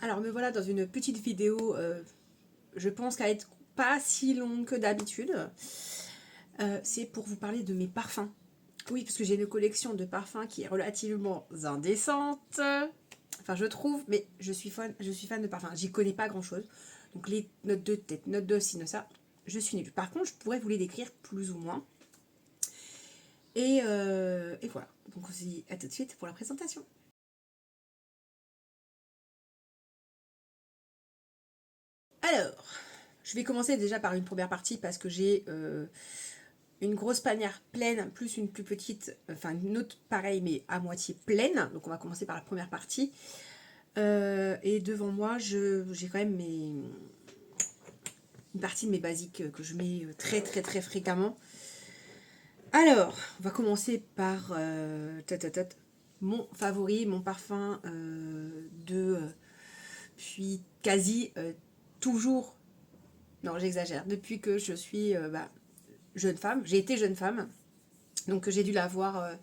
Alors me voilà dans une petite vidéo, je pense qu'elle va être pas si longue que d'habitude. C'est pour vous parler de mes parfums. Oui, parce que j'ai une collection de parfums qui est relativement indécente. Enfin, je trouve, mais je suis fan de parfums. J'y connais pas grand-chose. Donc les notes de tête, notes de ci, de ça, je suis nulle. Par contre, je pourrais vous les décrire plus ou moins. Et voilà. Donc on se dit à tout de suite pour la présentation. Alors, je vais commencer déjà par une première partie parce que j'ai une grosse panière pleine, plus une plus petite, enfin une autre pareille mais à moitié pleine. Donc on va commencer par la première partie. Et devant moi, j'ai quand même une partie de mes basiques que je mets très très très fréquemment. Alors, on va commencer par mon favori, mon parfum puis quasi toujours, non j'exagère, depuis que je suis jeune femme, j'ai été jeune femme, donc j'ai dû l'avoir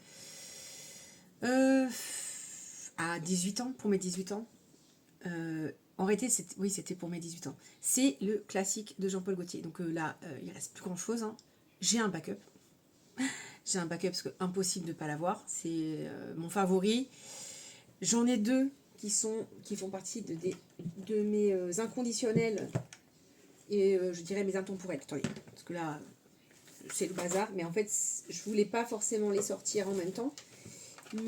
à 18 ans, pour mes 18 ans. En réalité, c'était pour mes 18 ans. C'est le classique de Jean-Paul Gaultier. Donc là, il reste plus grand-chose. Hein. J'ai un backup. J'ai un backup parce que impossible de ne pas l'avoir. C'est mon favori. J'en ai deux qui font partie de mes inconditionnels et je dirais mes intemporels. Attendez, parce que là, c'est le bazar. Mais en fait, je voulais pas forcément les sortir en même temps.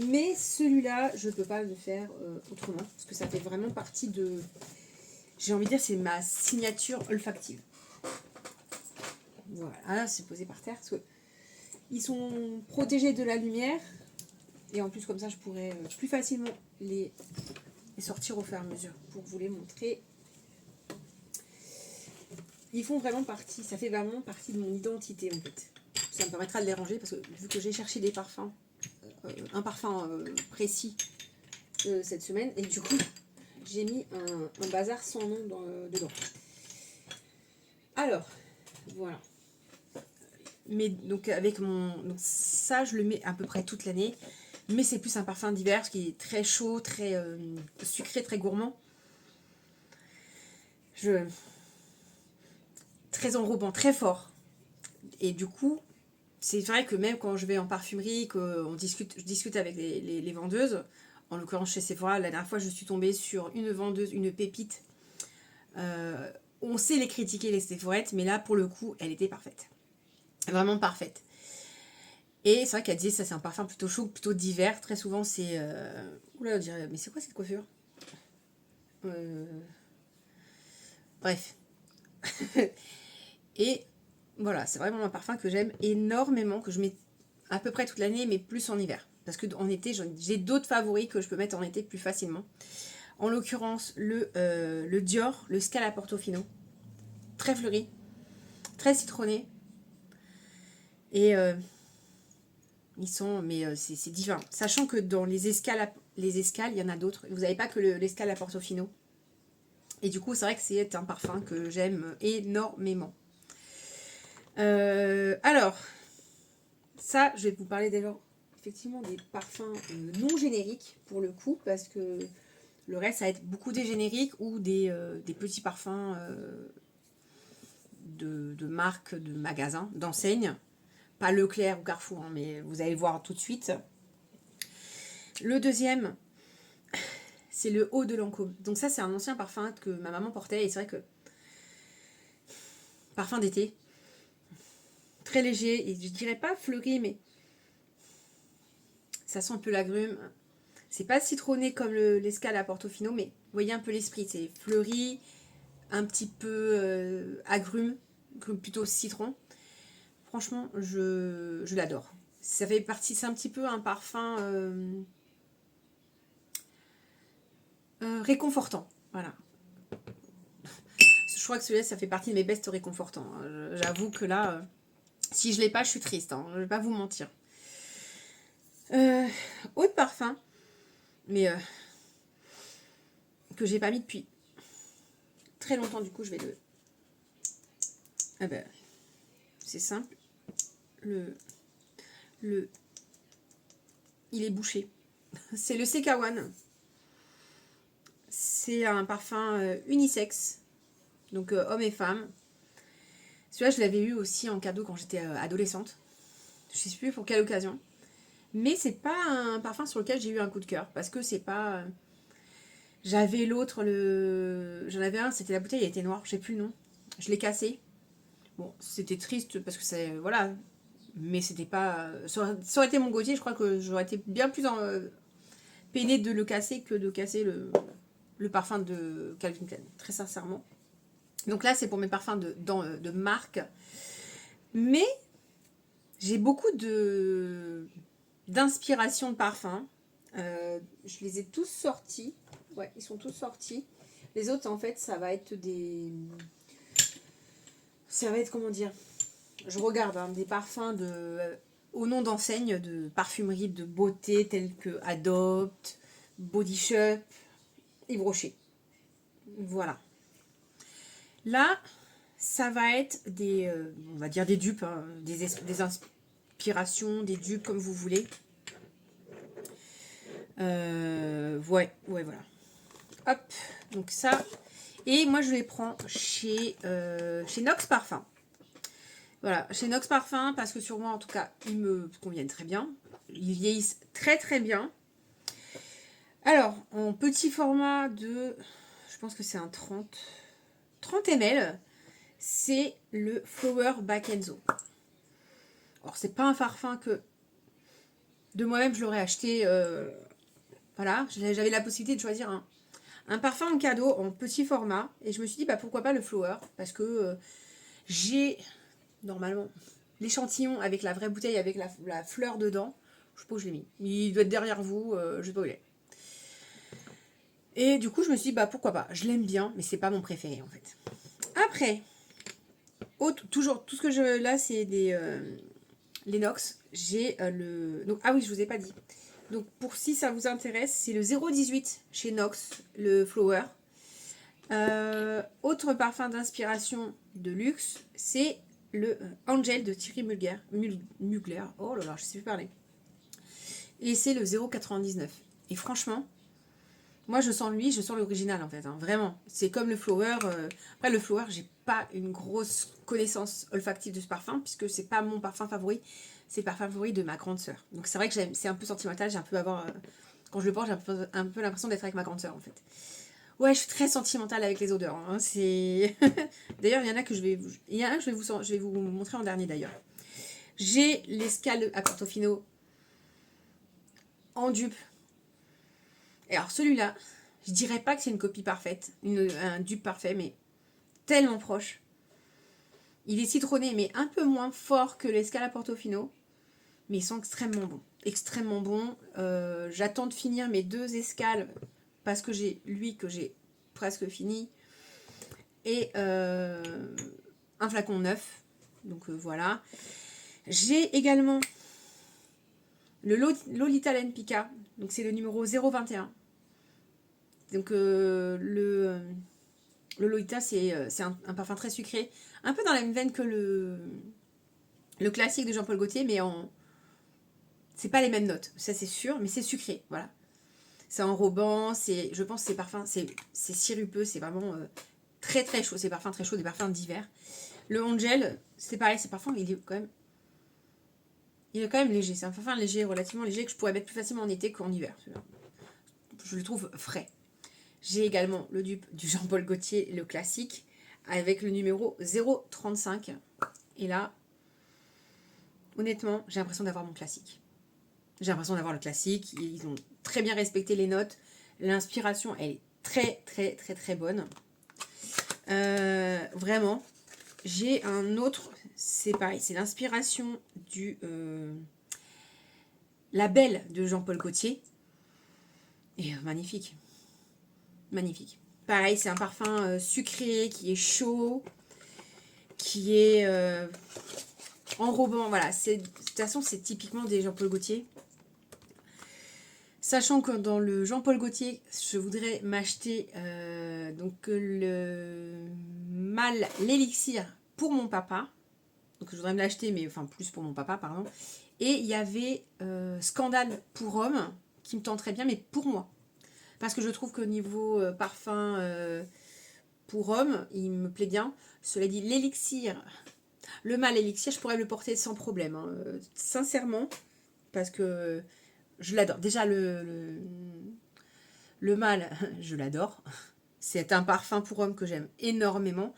Mais celui-là, je ne peux pas le faire autrement. Parce que ça fait vraiment partie de... J'ai envie de dire, c'est ma signature olfactive. Voilà, c'est posé par terre. Parce que ils sont protégés de la lumière. Et en plus, comme ça, je pourrais plus facilement les sortir au fur et à mesure pour vous les montrer. Ils font vraiment partie, ça fait vraiment partie de mon identité en fait. Ça me permettra de les ranger parce que vu que j'ai cherché des parfums, un parfum précis cette semaine, et du coup, j'ai mis un bazar sans nom dedans. Alors, voilà. Mais donc avec donc ça, je le mets à peu près toute l'année. Mais c'est plus un parfum d'hiver qui est très chaud, très sucré, très gourmand. Très enrobant, très fort. Et du coup, c'est vrai que même quand je vais en parfumerie, je discute avec les vendeuses, en l'occurrence chez Sephora, la dernière fois je suis tombée sur une vendeuse, une pépite. On sait les critiquer les Sephorettes, mais là pour le coup, elle était parfaite. Vraiment parfaite. Et c'est vrai qu'elle disait ça c'est un parfum plutôt chaud, plutôt d'hiver. Très souvent c'est... Oula, on dirait, mais c'est quoi cette coiffure Bref. Et voilà, c'est vraiment un parfum que j'aime énormément, que je mets à peu près toute l'année, mais plus en hiver. Parce qu'en été, j'ai d'autres favoris que je peux mettre en été plus facilement. En l'occurrence, le Dior, le Scala Portofino. Très fleuri, très citronné. Et ils sont, mais c'est divin. Sachant que dans les escales, il y en a d'autres. Vous n'avez pas que l'escala Portofino. Et du coup, c'est vrai que c'est un parfum que j'aime énormément. Alors, ça, je vais vous parler déjà effectivement des parfums non génériques pour le coup, parce que le reste, ça va être beaucoup des génériques ou des petits parfums de marques, de magasins, d'enseignes. Pas Leclerc ou Carrefour, hein, mais vous allez voir tout de suite. Le deuxième, c'est le Eau de Lancôme. Donc ça, c'est un ancien parfum que ma maman portait, et c'est vrai que parfum d'été, très léger, et je dirais pas fleuri, mais ça sent un peu l'agrume. C'est pas citronné comme l'escale à Portofino, mais vous voyez un peu l'esprit, c'est fleuri, un petit peu agrume, plutôt citron. Franchement, je l'adore. Ça fait partie, c'est un petit peu un parfum réconfortant. Voilà. Je crois que celui-là, ça fait partie de mes bestes réconfortants. J'avoue que là, si je l'ai pas, je suis triste. Hein, je vais pas vous mentir. Autre parfum, mais que j'ai pas mis depuis très longtemps. Du coup, je vais le. Ah ben, c'est simple. Il est bouché. C'est le Sekawan. c'est un parfum unisexe, donc homme et femme. Celui-là, je l'avais eu aussi en cadeau quand j'étais adolescente. Je sais plus pour quelle occasion. Mais c'est pas un parfum sur lequel j'ai eu un coup de cœur. Parce que c'est pas... J'avais l'autre, j'en avais un, c'était la bouteille, elle était noire, je sais plus le nom. Je l'ai cassé. Bon, c'était triste parce que c'est... Voilà. Mais c'était pas... Ça aurait été mon Gauthier, je crois que j'aurais été bien plus peinée de le casser que de casser le parfum de Calvin Klein. Très sincèrement. Donc là, c'est pour mes parfums de marque. Mais j'ai beaucoup d'inspiration de parfums. Je les ai tous sortis. Ouais, ils sont tous sortis. Les autres, en fait, ça va être des... Ça va être, comment dire, je regarde des parfums au nom d'enseignes de parfumerie de beauté tels que Adopt, Body Shop, Yves Rocher. Voilà. Là, ça va être on va dire des dupes, hein, des inspirations, des dupes comme vous voulez. Ouais, voilà. Hop, donc ça. Et moi, je les prends chez Nox Parfum. Voilà, chez Nox Parfum, parce que sur moi, en tout cas, ils me conviennent très bien. Ils vieillissent très très bien. Alors, en petit format je pense que c'est un 30 ml, c'est le Flower Bakenzo. Alors, c'est pas un parfum que de moi-même je l'aurais acheté. Voilà, j'avais la possibilité de choisir un parfum en cadeau en petit format. Et je me suis dit, bah pourquoi pas le Flower, parce que j'ai normalement l'échantillon avec la vraie bouteille, avec la fleur dedans. Je sais pas où je l'ai mis. Il doit être derrière vous, je sais pas où il est. Et du coup, je me suis dit, bah pourquoi pas. Je l'aime bien, mais c'est pas mon préféré en fait. Après, toujours, tout ce que je... Là, c'est les Nox. J'ai Donc, ah oui, je vous ai pas dit. Donc, si ça vous intéresse, c'est le 018 chez Nox, le Flower. Autre parfum d'inspiration de luxe, c'est le Angel de Thierry Mugler. Oh là là, je sais plus parler. Et c'est le 0,99. Et franchement, moi je sens l'original en fait, hein, vraiment. C'est comme le Flower. Après le Flower, j'ai pas une grosse connaissance olfactive de ce parfum, puisque c'est pas mon parfum favori, c'est le parfum favori de ma grande sœur. Donc c'est vrai que c'est un peu sentimental, j'ai un peu quand je le porte, j'ai un peu l'impression d'être avec ma grande sœur en fait. Ouais, je suis très sentimentale avec les odeurs. Hein. C'est d'ailleurs, il y en a que je vais vous montrer en dernier d'ailleurs. J'ai l'escale à Portofino en dupe. Et alors celui-là, je dirais pas que c'est une copie parfaite, un dupe parfait, mais tellement proche. Il est citronné, mais un peu moins fort que l'escale à Portofino. Mais ils sont extrêmement bons. Extrêmement bons. J'attends de finir mes 2 escales parce que j'ai lui que j'ai presque fini. Et un flacon neuf. Donc voilà. J'ai également le Lolita Lenpika. Donc c'est le numéro 021. Donc le Lolita, c'est un parfum très sucré. Un peu dans la même veine que le classique de Jean-Paul Gaultier, mais c'est pas les mêmes notes, ça c'est sûr, mais c'est sucré, voilà. C'est enrobant, je pense que ces parfums, c'est sirupeux, c'est vraiment très très chaud, ces parfums très chauds, des parfums d'hiver. Le Angel, c'est pareil, ces parfums, il est quand même léger, c'est un parfum léger, relativement léger, que je pourrais mettre plus facilement en été qu'en hiver. Je le trouve frais. J'ai également le dupe du Jean-Paul Gaultier, le classique, avec le numéro 035. Et là, honnêtement, j'ai l'impression d'avoir mon classique. J'ai l'impression d'avoir le classique. Ils ont très bien respecté les notes. L'inspiration, elle est très, très, très, très bonne. Vraiment. J'ai un autre, c'est pareil, c'est l'inspiration du La Belle de Jean-Paul Gaultier. Et magnifique. Magnifique. Pareil, c'est un parfum sucré, qui est chaud, qui est enrobant. Voilà, de toute façon, c'est typiquement des Jean-Paul Gaultier. Sachant que dans le Jean-Paul Gaultier, je voudrais m'acheter donc l'élixir pour mon papa. Donc je voudrais me l'acheter, mais enfin plus pour mon papa, pardon. Et il y avait Scandale pour homme, qui me tenterait bien, mais pour moi. parce que je trouve que niveau parfum pour homme, il me plaît bien. Cela dit, l'élixir, le mâle élixir, je pourrais le porter sans problème, hein, sincèrement, parce que je l'adore. Déjà, le mâle, je l'adore. C'est un parfum pour homme que j'aime énormément,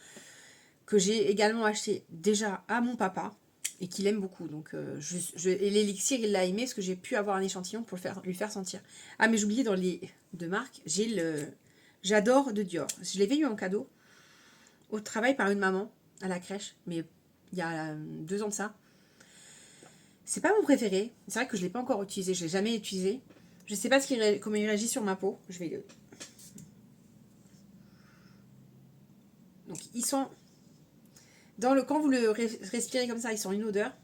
que j'ai également acheté déjà à mon papa et qu'il aime beaucoup. Donc, et l'élixir, il l'a aimé parce que j'ai pu avoir un échantillon pour lui faire sentir. Ah, mais j'oubliais dans les deux marques, j'adore de Dior. Je l'avais eu en cadeau au travail par une maman à la crèche, mais il y a 2 ans de ça. C'est pas mon préféré. C'est vrai que je l'ai pas encore utilisé, je l'ai jamais utilisé. Je sais pas comment il réagit sur ma peau. Je vais le. Donc ils sont quand vous le respirez comme ça, ils sont une odeur.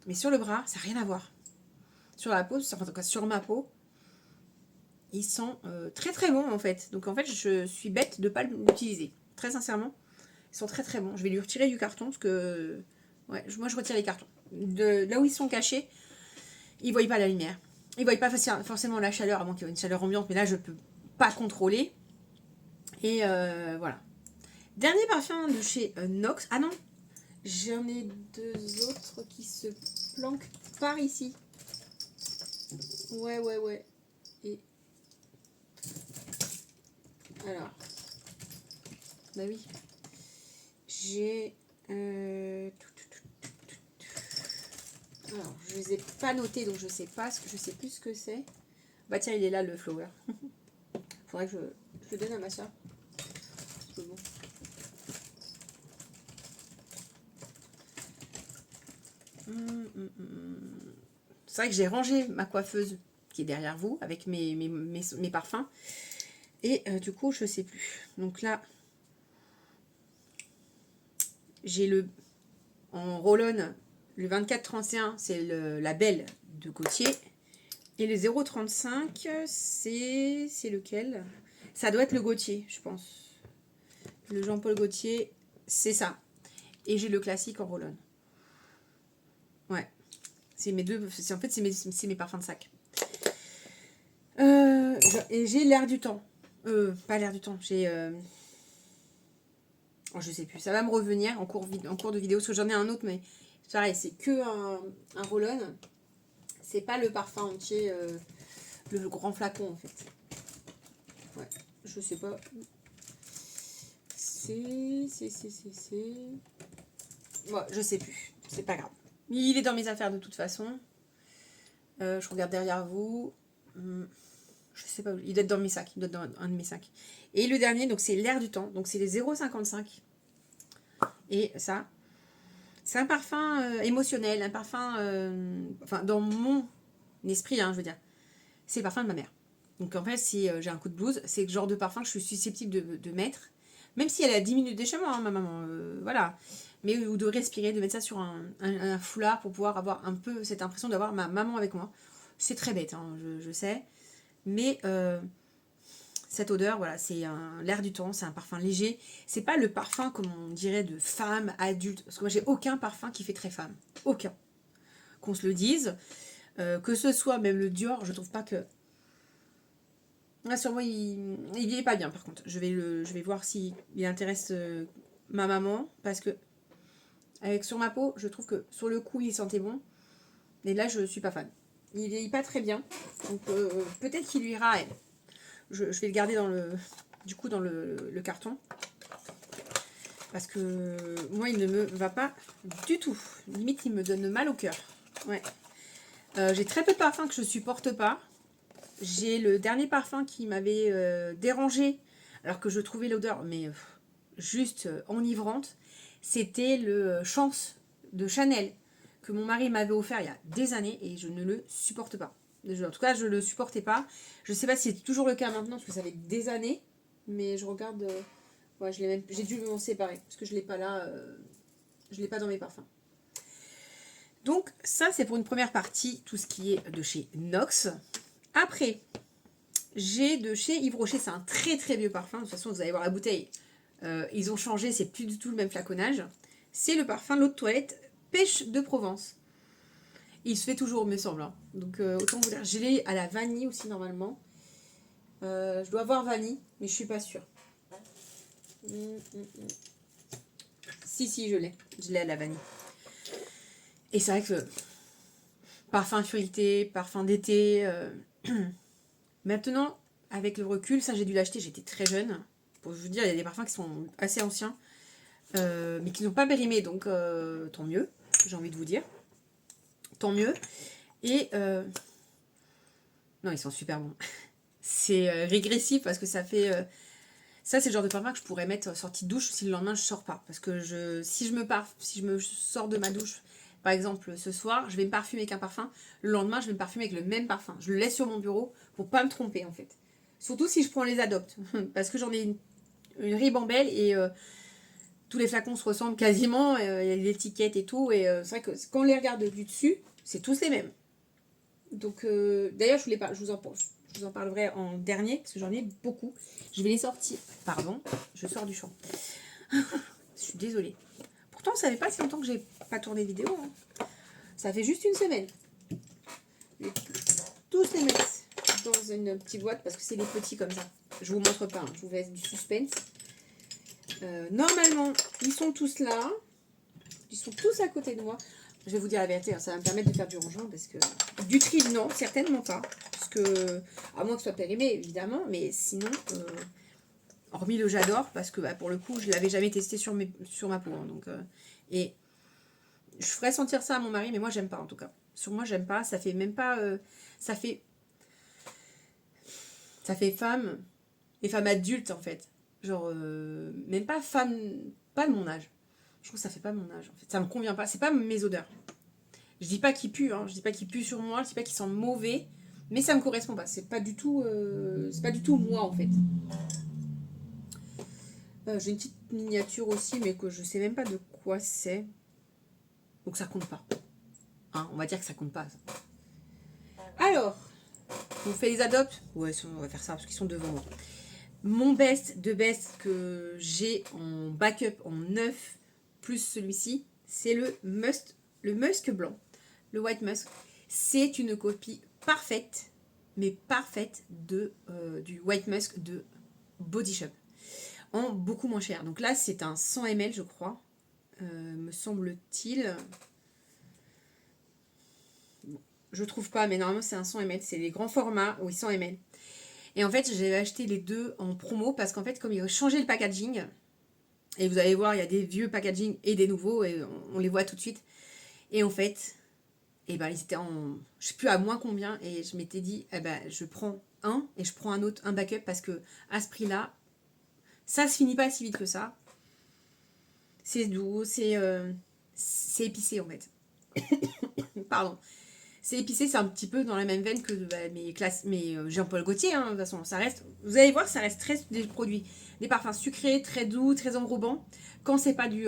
Mais sur le bras, ça n'a rien à voir. Sur la peau, enfin, en tout cas sur ma peau, ils sont très très bons en fait. Donc en fait, je suis bête de ne pas l'utiliser. Très sincèrement, ils sont très très bons. Je vais lui retirer du carton parce que ouais, moi je retire les cartons. De là où ils sont cachés, ils ne voient pas la lumière. Ils ne voient pas forcément la chaleur, à moins qu'il y ait une chaleur ambiante, mais là je ne peux pas contrôler. Et voilà. Dernier parfum de chez Nox. Ah non, j'en ai 2 autres qui se planquent par ici. Ouais. Et alors, bah oui, j'ai alors je les ai pas notés, donc je sais plus ce que c'est. Bah tiens, il est là le flower. Faudrait que je le donne à ma soeur. Bon. C'est vrai que j'ai rangé ma coiffeuse qui est derrière vous avec mes parfums. Et du coup, je sais plus. Donc là, j'ai en roll-on, le 24-31, c'est la belle de Gautier. Et le 0,35, c'est lequel? Ça doit être le Gautier, je pense. Le Jean-Paul Gaultier, c'est ça. Et j'ai le classique en roll-on. Ouais. C'est mes deux. En fait, c'est mes parfums de sac. Et j'ai l'air du temps. Pas l'air du temps. J'ai. Oh, je sais plus. Ça va me revenir en cours de vidéo. Parce que j'en ai un autre, mais pareil, c'est que un roll-on. C'est pas le parfum entier. Le grand flacon, en fait. Ouais. Je sais pas. C'est. Bon, je sais plus. C'est pas grave. Il est dans mes affaires de toute façon. Je regarde derrière vous. Je sais pas où. Il doit être dans mes sacs. Il doit être dans un de mes sacs. Et le dernier, donc c'est l'air du temps. Donc c'est les 0,55. Et ça, c'est un parfum émotionnel. Un parfum. Enfin, dans mon esprit, hein, je veux dire. C'est le parfum de ma mère. Donc en fait, si j'ai un coup de blues, c'est le genre de parfum que je suis susceptible de mettre. Même si elle est à 10 minutes de chez moi, hein, ma maman. Voilà. Mais ou de respirer, de mettre ça sur un foulard pour pouvoir avoir un peu cette impression d'avoir ma maman avec moi. C'est très bête, hein, je sais. Mais cette odeur, voilà, c'est l'air du temps, c'est un parfum léger. C'est pas le parfum, comme on dirait, de femme adulte. Parce que moi, j'ai aucun parfum qui fait très femme. Aucun. Qu'on se le dise. Que ce soit même le Dior, je trouve pas que... Ah, sur moi, il vieillit pas bien, par contre. Je vais voir s'il intéresse ma maman. Parce que sur ma peau, je trouve que sur le coup, il sentait bon. Mais là, je suis pas fan. Il vieillit pas très bien. Donc peut-être qu'il lui ira à elle. Je vais le garder dans le carton. Parce que moi, il ne me va pas du tout. Limite, il me donne mal au cœur. Ouais. J'ai très peu de parfums que je supporte pas. J'ai le dernier parfum qui m'avait dérangé, alors que je trouvais l'odeur mais juste enivrante. C'était le Chance de Chanel que mon mari m'avait offert il y a des années et je ne le supporte pas. En tout cas, je ne le supportais pas. Je ne sais pas si c'est toujours le cas maintenant parce que ça fait des années, mais je regarde. Ouais, j'ai dû m'en séparer parce que je l'ai pas là. Je l'ai pas dans mes parfums. Donc ça, c'est pour une première partie, tout ce qui est de chez Nox. Après, j'ai de chez Yves Rocher, c'est un très très vieux parfum. De toute façon, vous allez voir la bouteille. Ils ont changé, c'est plus du tout le même flaconnage. C'est le parfum l'eau de toilette Pêche de Provence. Il se fait toujours, me semble. Hein. Donc autant vous dire, je l'ai à la vanille aussi normalement. Je dois avoir vanille, mais je suis pas sûre. Si, je l'ai. Je l'ai à la vanille. Et c'est vrai que parfum feuilleté, parfum d'été. Maintenant, avec le recul, ça j'ai dû l'acheter, j'étais très jeune. Pour vous dire, il y a des parfums qui sont assez anciens, mais qui n'ont pas périmé, donc tant mieux, j'ai envie de vous dire. Tant mieux. Et non, ils sont super bons. C'est régressif parce que ça fait... ça, c'est le genre de parfum que je pourrais mettre sortie de douche si le lendemain je sors pas. Parce que si je me sors de ma douche, par exemple ce soir, je vais me parfumer avec un parfum. Le lendemain, je vais me parfumer avec le même parfum. Je le laisse sur mon bureau pour pas me tromper en fait. Surtout si je prends les adoptes. Parce que j'en ai une ribambelle et tous les flacons se ressemblent quasiment. Il y a des étiquettes et tout. Et c'est vrai que quand on les regarde du dessus, c'est tous les mêmes. Donc d'ailleurs, je vous en parlerai en dernier parce que j'en ai beaucoup. Je vais les sortir. Pardon, je sors du champ. Je suis désolée. Pourtant, ça fait pas si longtemps que j'ai pas tourné de vidéo. Hein. Ça fait juste une semaine. Je vais tous les mettre dans une petite boîte parce que c'est les petits comme ça. Je vous montre pas, hein. Je vous laisse du suspense. Normalement, ils sont tous là. Ils sont tous à côté de moi. Je vais vous dire la vérité, hein, ça va me permettre de faire du rangement parce que du tri, non, certainement pas. Parce que, à moins que ce soit périmé, évidemment, mais sinon, hormis le j'adore, parce que bah, pour le coup, je l'avais jamais testé sur ma peau. Hein, donc, et je ferais sentir ça à mon mari, mais moi, j'aime pas en tout cas. Sur moi, j'aime pas. Ça fait même pas. Ça fait femme et femme adulte en fait. Genre, même pas femme, pas de mon âge. Je trouve que ça fait pas mon âge en fait. Ça me convient pas. C'est pas mes odeurs. Je dis pas qu'il pue, hein. Je dis pas qu'il pue sur moi. Je dis pas qu'il sent mauvais. Mais ça me correspond pas. C'est pas du tout moi en fait. J'ai une petite miniature aussi, mais que je sais même pas de quoi c'est. Donc ça compte pas. Hein, on va dire que ça compte pas. Alors, on fait les adoptes. Ouais, on va faire ça parce qu'ils sont devant moi. Mon best de best que j'ai en backup en neuf plus celui-ci, c'est le musk blanc, le white musk. C'est une copie parfaite, mais parfaite du white musk de Body Shop, en beaucoup moins cher. Donc là, c'est un 100 ml, je crois, me semble-t-il. Bon, je trouve pas, mais normalement c'est un 100 ml. C'est les grands formats, oui, 100 ml. Et en fait, j'ai acheté les deux en promo parce qu'en fait, comme ils ont changé le packaging, et vous allez voir, il y a des vieux packaging et des nouveaux, et on les voit tout de suite. Et en fait, eh ben, ils étaient en, je sais plus à moins combien, et je m'étais dit, eh ben, je prends un et je prends un autre, un backup, parce que à ce prix-là, ça se finit pas si vite que ça. C'est doux, c'est épicé en fait. Pardon. C'est épicé, c'est un petit peu dans la même veine que bah, mes Jean-Paul Gaultier, hein, de toute façon, ça reste, vous allez voir, ça reste très des produits, des parfums sucrés, très doux, très enrobants, quand c'est pas du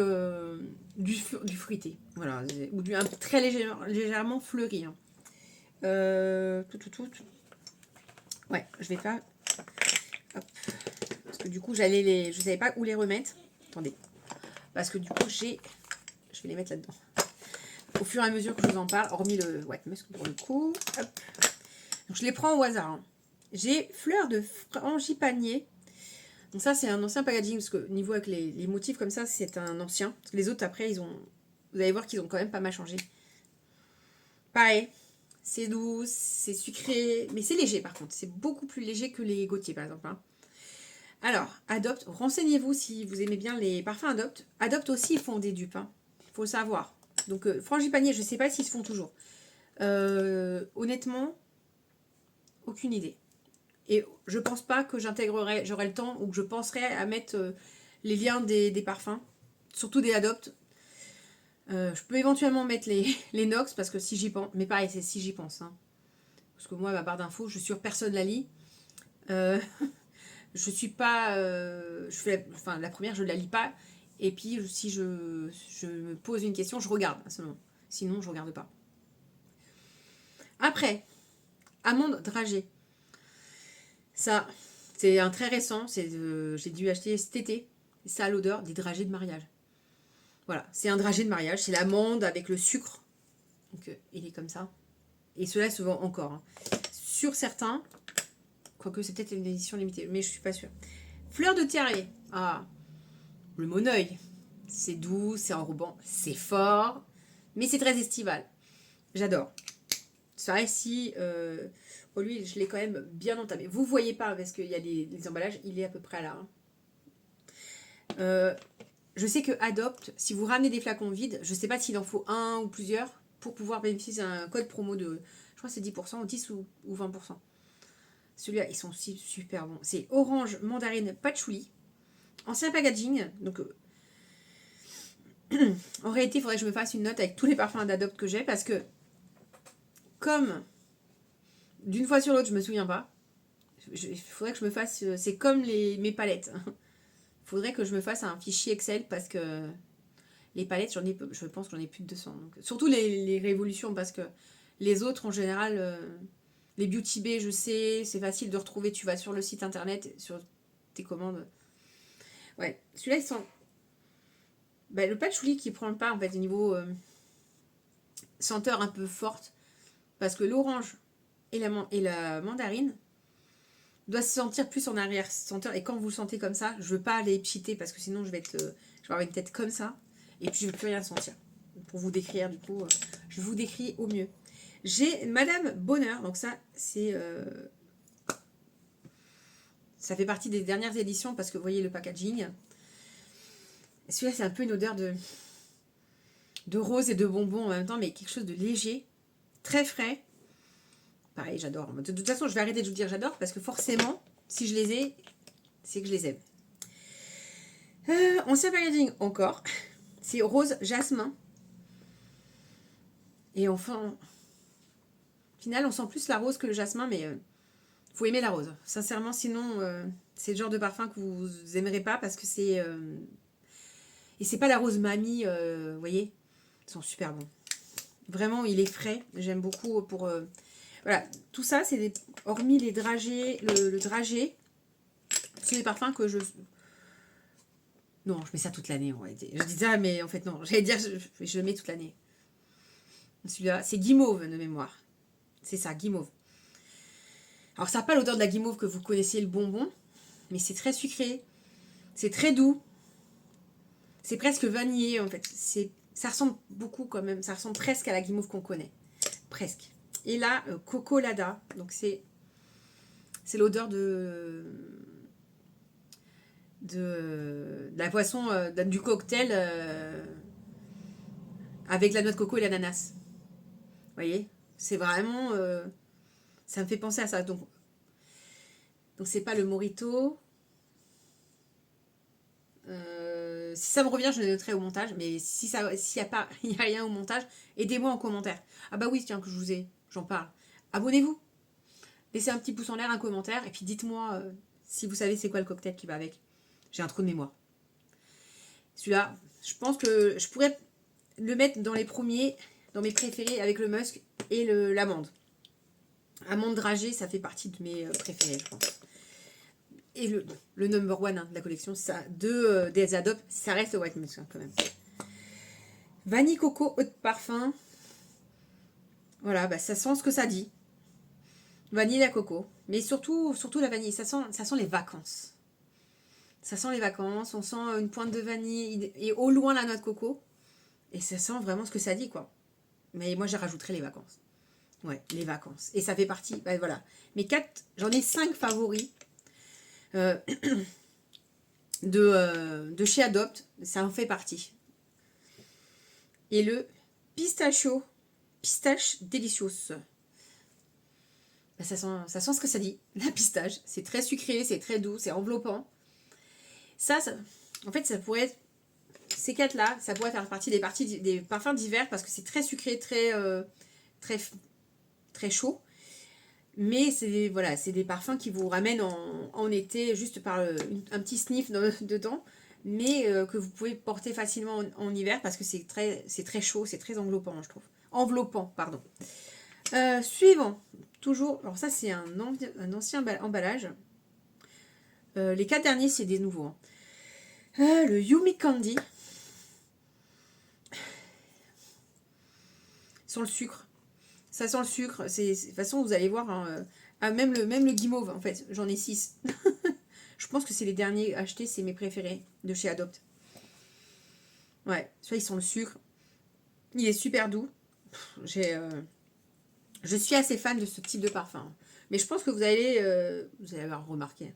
fruité, voilà, ou du très légèrement fleuri. Hein. Tout. Ouais, je vais pas, hop, parce que du coup, je savais pas où les remettre, attendez, parce que du coup, je vais les mettre là-dedans. Au fur et à mesure que je vous en parle, hormis le white musk pour le coup. Hop. Donc je les prends au hasard. Hein. J'ai fleur de frangipanier. Donc ça, c'est un ancien packaging, parce que niveau avec les motifs comme ça, c'est un ancien. Parce que les autres, après, vous allez voir qu'ils ont quand même pas mal changé. Pareil, c'est doux, c'est sucré, mais c'est léger par contre. C'est beaucoup plus léger que les Gaultier, par exemple. Hein. Alors, Adopt, renseignez-vous si vous aimez bien les parfums Adopt. Adopt aussi, ils font des dupes. Hein. Faut le savoir. Donc, frangipanier, je ne sais pas s'ils se font toujours. Honnêtement, aucune idée. Et je pense pas que j'aurai le temps ou que je penserai à mettre les liens des parfums, surtout des Adopt. Je peux éventuellement mettre les Nox parce que si j'y pense, mais pareil, c'est si j'y pense. Hein. Parce que moi, ma barre d'infos, je suis sûre personne la lit. Je suis pas. La première, je la lis pas. Et puis, si je me pose une question, je regarde à ce moment. Sinon, je regarde pas. Après, amande dragée. Ça, c'est un très récent. J'ai dû acheter cet été. Ça a l'odeur des dragées de mariage. Voilà, c'est un dragé de mariage. C'est l'amande avec le sucre. Donc, il est comme ça. Et cela se vend encore. Hein. Sur certains, Quoique c'est peut-être une édition limitée, mais je suis pas sûre. Fleur de terrier. Ah, le Moneuil. C'est doux, c'est enrobant, c'est fort, mais c'est très estival. J'adore. C'est vrai si... oh, lui, je l'ai quand même bien entamé. Vous voyez pas, parce qu'il y a les emballages, il est à peu près là. Je sais que Adopt, si vous ramenez des flacons vides, je sais pas s'il en faut un ou plusieurs pour pouvoir bénéficier d'un code promo de... Je crois que c'est 10%, 10 ou 20%. Celui-là, ils sont aussi super bons. C'est orange, mandarine, patchouli. Ancien packaging. Donc, en réalité, il faudrait que je me fasse une note avec tous les parfums d'Adopt que j'ai parce que, comme d'une fois sur l'autre, je me souviens pas, il faudrait que je me fasse. C'est comme mes palettes. Il faudrait que je me fasse un fichier Excel parce que les palettes, je pense que j'en ai plus de 200. Donc, surtout les révolutions parce que les autres, en général, les Beauty Bay, je sais, c'est facile de retrouver. Tu vas sur le site internet, sur tes commandes. Ouais, celui-là, il sent. Bah, le patchouli qui prend le pas en fait au niveau senteur un peu forte parce que l'orange et la mandarine doivent se sentir plus en arrière senteur et quand vous le sentez comme ça, je veux pas les pchiter parce que sinon je vais avoir une tête comme ça et puis je ne veux plus rien sentir. Pour vous décrire du coup, je vous décris au mieux. J'ai Madame Bonheur, donc ça c'est ça fait partie des dernières éditions parce que vous voyez le packaging. Celui-là c'est un peu une odeur de rose et de bonbons en même temps, mais quelque chose de léger, très frais. Pareil, j'adore. De toute façon, je vais arrêter de vous dire j'adore parce que forcément, si je les ai, c'est que je les aime. Ancien packaging encore. C'est rose jasmin. Et enfin, au final, on sent plus la rose que le jasmin, mais faut aimer la rose. Sincèrement, sinon, c'est le genre de parfum que vous aimerez pas parce que c'est... et c'est pas la rose mamie, vous voyez. Ils sont super bons. Vraiment, il est frais. J'aime beaucoup pour... voilà, tout ça, c'est des... Hormis les dragées, le dragé, c'est des parfums que je... Non, je mets ça toute l'année en réalité. Je dis ça, mais en fait non. J'allais dire, je le mets toute l'année. Celui-là, c'est guimauve de mémoire. C'est ça, guimauve. Alors ça n'a pas l'odeur de la guimauve que vous connaissez, le bonbon, mais c'est très sucré. C'est très doux. C'est presque vanillé en fait. Ça ressemble beaucoup quand même. Ça ressemble presque à la guimauve qu'on connaît. Presque. Et là, Coco Lada. Donc c'est l'odeur de la boisson, du cocktail avec la noix de coco et l'ananas. Vous voyez, c'est vraiment... ça me fait penser à ça. Donc c'est pas le mojito. Si ça me revient, je le noterai au montage. Mais s'il n'y a pas, il y a rien au montage, aidez-moi en commentaire. Ah bah oui, tiens, que j'en parle. Abonnez-vous. Laissez un petit pouce en l'air, un commentaire. Et puis dites-moi si vous savez c'est quoi le cocktail qui va avec. J'ai un trou de mémoire. Celui-là, je pense que je pourrais le mettre dans les premiers, dans mes préférés avec le musk et l'amande. Amande dragée, ça fait partie de mes préférés, je pense. Et le number one de la collection, ça, des Adopt, ça reste le White Musk quand même. Vanille coco, eau de parfum. Voilà, bah, ça sent ce que ça dit. Vanille à coco. Mais surtout la vanille, ça sent les vacances. Ça sent les vacances, on sent une pointe de vanille et au loin la noix de coco. Et ça sent vraiment ce que ça dit, quoi. Mais moi, j'ai rajouterai les vacances. Ouais, les vacances. Et ça fait partie, bah, voilà. J'en ai 5 favoris de chez Adopt. Ça en fait partie. Et le pistache delicious. Bah, ça sent ce que ça dit. La pistache, c'est très sucré, c'est très doux, c'est enveloppant. Ça, en fait, ça pourrait être... Ces 4-là, ça pourrait faire partie des parfums d'hiver parce que c'est très sucré, très chaud. Mais c'est des parfums qui vous ramènent en été juste par un petit sniff dedans, mais que vous pouvez porter facilement en hiver parce que c'est très chaud, c'est très enveloppant, je trouve. Enveloppant, pardon. Suivant, toujours, alors ça c'est un ancien emballage. Les 4 derniers, c'est des nouveaux. Hein. Le Yumi Candy. Sur le sucre. Ça sent le sucre. De toute façon, vous allez voir, hein, Ah, même le guimauve, en fait, j'en ai 6. Je pense que c'est les derniers achetés, c'est mes préférés de chez Adopt. Ouais, soit ils sont le sucre. Il est super doux. Je suis assez fan de ce type de parfum. Mais je pense que vous allez avoir remarqué.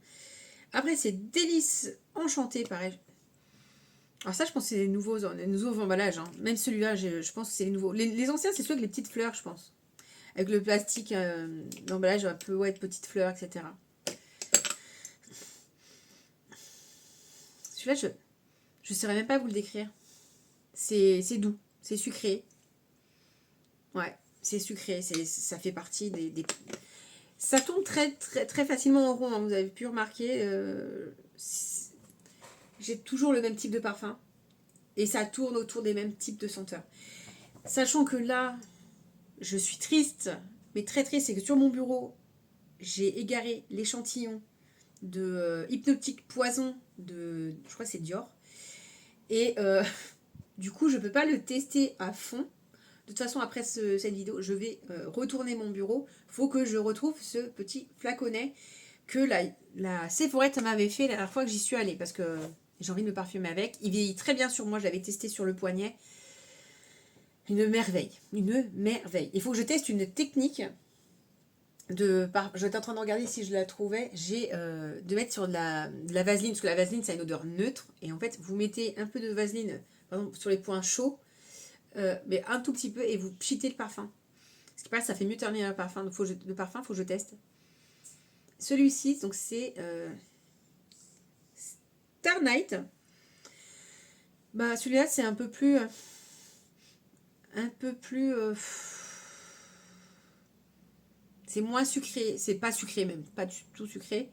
Après, c'est Délices Enchantées, pareil. Alors ça, je pense que c'est les nouveaux emballages. Hein. Même celui-là, je pense que c'est les nouveaux. Les anciens, c'est ceux avec les petites fleurs, je pense. Avec le plastique, l'emballage un peu, ouais, de petites fleurs, etc. Celui-là, je ne saurais même pas vous le décrire. C'est doux, c'est sucré. Ouais, c'est sucré, ça fait partie des... Ça tourne très, très, très facilement en rond, hein, vous avez pu remarquer. J'ai toujours le même type de parfum. Et ça tourne autour des mêmes types de senteurs. Sachant que là, je suis triste, mais très triste, c'est que sur mon bureau, j'ai égaré l'échantillon de Hypnotique Poison de, je crois que c'est Dior. Et du coup, je ne peux pas le tester à fond. De toute façon, après cette vidéo, je vais retourner mon bureau. Il faut que je retrouve ce petit flaconnet que la Sephorette m'avait fait la dernière fois que j'y suis allée. Parce que j'ai envie de me parfumer avec. Il vieillit très bien sur moi, je l'avais testé sur le poignet. Une merveille, une merveille. Il faut que je teste une technique j'étais en train de regarder si je la trouvais. De mettre sur de la vaseline, parce que la vaseline, ça a une odeur neutre. Et en fait, vous mettez un peu de vaseline, par exemple, sur les points chauds, mais un tout petit peu, et vous pchitez le parfum. Ce qui passe, ça fait mieux terminer le parfum. Donc, le parfum, il faut que je teste. Celui-ci, donc c'est Star Night. Bah, celui-là, c'est un peu plus... c'est moins sucré, c'est pas sucré même, pas du tout sucré.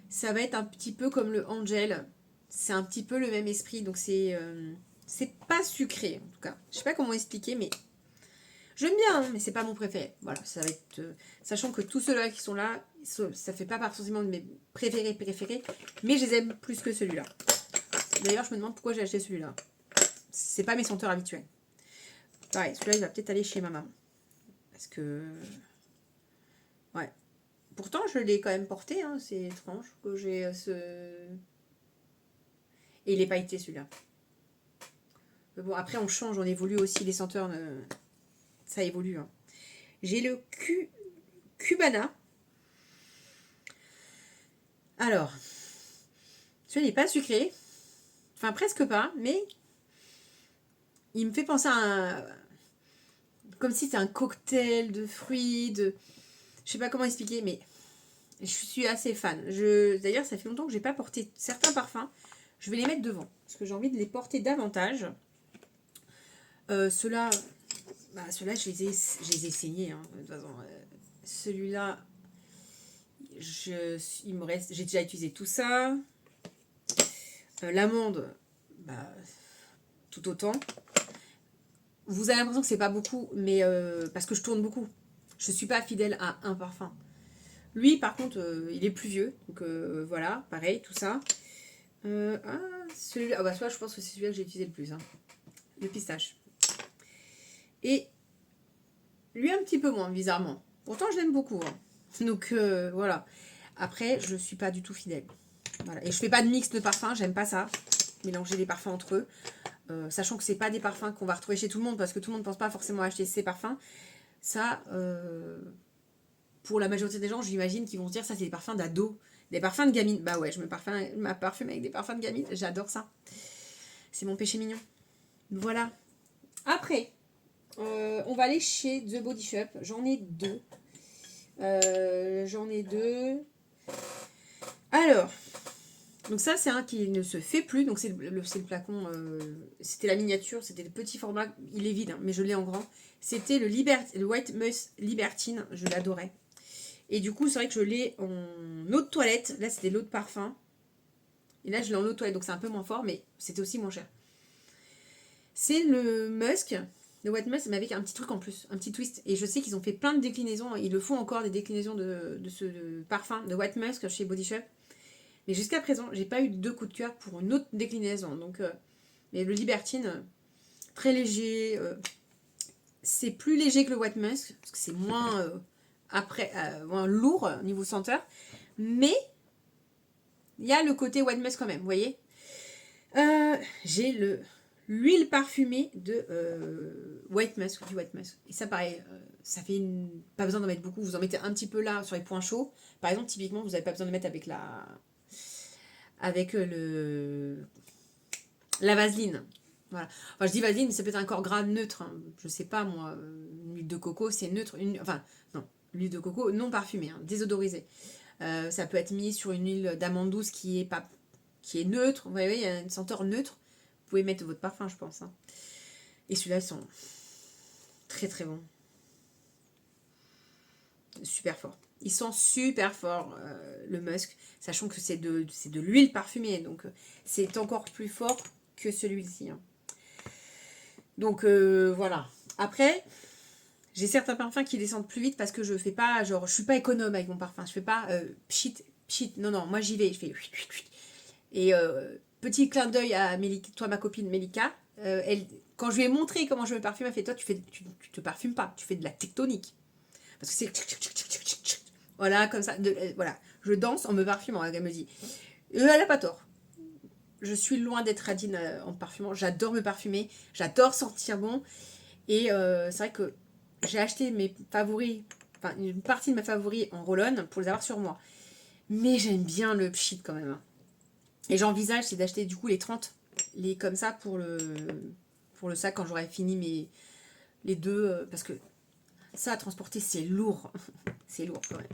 Ça va être un petit peu comme le Angel. C'est un petit peu le même esprit, donc c'est pas sucré en tout cas. Je sais pas comment expliquer, mais j'aime bien, hein, mais c'est pas mon préféré. Voilà, ça va être. Sachant que tous ceux-là qui sont là, ça fait pas forcément de mes préférés, mais je les aime plus que celui-là. D'ailleurs, je me demande pourquoi j'ai acheté celui-là. C'est pas mes senteurs habituelles. Pareil, celui-là, il va peut-être aller chez ma maman. Parce que. Ouais. Pourtant, je l'ai quand même porté, hein, c'est étrange que j'ai ce. Et il est pailleté celui-là. Mais bon, après, on change, on évolue aussi, les senteurs, ça évolue. Hein. J'ai le Cubana. Alors, celui-là n'est pas sucré. Enfin, presque pas, mais il me fait penser à un. Comme si c'était un cocktail de fruits, de. Je sais pas comment expliquer, mais je suis assez fan. D'ailleurs, ça fait longtemps que j'ai pas porté certains parfums. Je vais les mettre devant, parce que j'ai envie de les porter davantage. Ceux-là, je les ai essayés. Hein, de toute façon, celui-là, il me reste, j'ai déjà utilisé tout ça. L'amande, bah, tout autant. Vous avez l'impression que c'est pas beaucoup, mais parce que je tourne beaucoup. Je suis pas fidèle à un parfum. Lui, par contre, il est plus vieux, donc voilà, pareil, tout ça. Celui-là, celui-là, je pense que c'est celui-là que j'ai utilisé le plus. Hein. Le pistache. Et lui, un petit peu moins, bizarrement. Pourtant, je l'aime beaucoup. Hein. Donc, voilà. Après, je suis pas du tout fidèle. Voilà. Et je fais pas de mix de parfums, j'aime pas ça. Mélanger les parfums entre eux. Sachant que c'est pas des parfums qu'on va retrouver chez tout le monde, parce que tout le monde pense pas forcément à acheter ces parfums. Ça, pour la majorité des gens, j'imagine qu'ils vont se dire, ça, c'est des parfums d'ado. Des parfums de gamine. Bah ouais, je me parfume avec des parfums de gamine. J'adore ça. C'est mon péché mignon. Voilà. Après, on va aller chez The Body Shop. J'en ai deux. Alors, donc ça, c'est un qui ne se fait plus. Donc c'est le flacon. C'était la miniature. C'était le petit format. Il est vide, hein, mais je l'ai en grand. C'était le White Musk Libertine. Je l'adorais. Et du coup, c'est vrai que je l'ai en eau de toilette. Là, c'était l'eau de parfum. Et là, je l'ai en eau de toilette. Donc c'est un peu moins fort, mais c'était aussi moins cher. C'est le Musk. Le White Musk, mais avec un petit truc en plus, un petit twist. Et je sais qu'ils ont fait plein de déclinaisons. Ils le font encore, des déclinaisons de ce parfum de White Musk chez Body Shop. Mais jusqu'à présent, j'ai pas eu de coup de cœur pour une autre déclinaison. Donc, mais le Libertine, très léger. C'est plus léger que le White Musk, parce que c'est moins après, bon, lourd niveau senteur, mais il y a le côté white musk quand même, vous voyez. J'ai l'huile parfumée de white musk, du white musk. Et ça, pareil, ça fait pas besoin d'en mettre beaucoup. Vous en mettez un petit peu là sur les points chauds. Par exemple, typiquement, vous n'avez pas besoin de mettre avec la vaseline. Voilà. Enfin, je dis vaseline, mais ça peut être un corps gras neutre. Hein. Je sais pas, moi, une huile de coco, c'est neutre. Enfin, non, l'huile de coco non parfumée, hein, désodorisée. Ça peut être mis sur une huile d'amande douce qui est neutre. Vous voyez, il y a une senteur neutre. Vous pouvez mettre votre parfum, je pense. Hein. Et celui-là, ils sont très très bons. Super forts. Ils sont super forts, le musk, sachant que c'est de l'huile parfumée. Donc, c'est encore plus fort que celui-ci. Hein. Donc, voilà. Après, j'ai certains parfums qui descendent plus vite parce que je fais pas, genre, je suis pas économe avec mon parfum. Je fais pas pchit, pchit. Non, non, moi j'y vais, je fais. Et petit clin d'œil à toi, ma copine Melika, quand je lui ai montré comment je me parfume, elle fait toi, tu te parfumes pas, tu fais de la tectonique. Parce que c'est. Voilà, comme ça. Voilà. Je danse en me parfumant. Elle me dit. Elle a pas tort. Je suis loin d'être radine en parfumant. J'adore me parfumer. J'adore sentir bon. Et c'est vrai que j'ai acheté mes favoris, enfin une partie de mes favoris en roll-on pour les avoir sur moi. Mais j'aime bien le pchit quand même. Et j'envisage, c'est d'acheter du coup les 30, les comme ça pour le sac quand j'aurai fini les deux. Parce que ça à transporter, c'est lourd. C'est lourd quand même.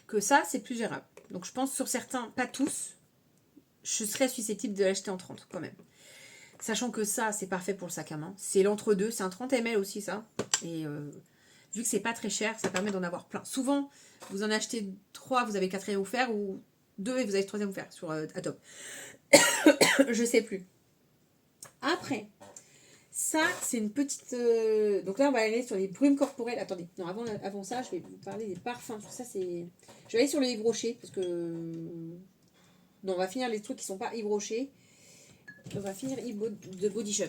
Que ça, c'est plus gérable. Donc je pense sur certains, pas tous, je serais susceptible de l'acheter en 30 quand même. Sachant que ça, c'est parfait pour le sac à main. C'est l'entre-deux, c'est un 30 ml aussi ça. Et vu que c'est pas très cher, ça permet d'en avoir plein. Souvent, vous en achetez 3, vous avez le quatrième offert, ou 2 et vous avez le troisième offert sur Adobe. Je sais plus. Après, ça, c'est une petite... Donc là, on va aller sur les brumes corporelles. Attendez, non, avant ça, je vais vous parler des parfums. Ça, c'est... Je vais aller sur les Yves Rocher, parce que... Non, on va finir les trucs qui sont pas Yves Rocher. On va finir de Body Shop.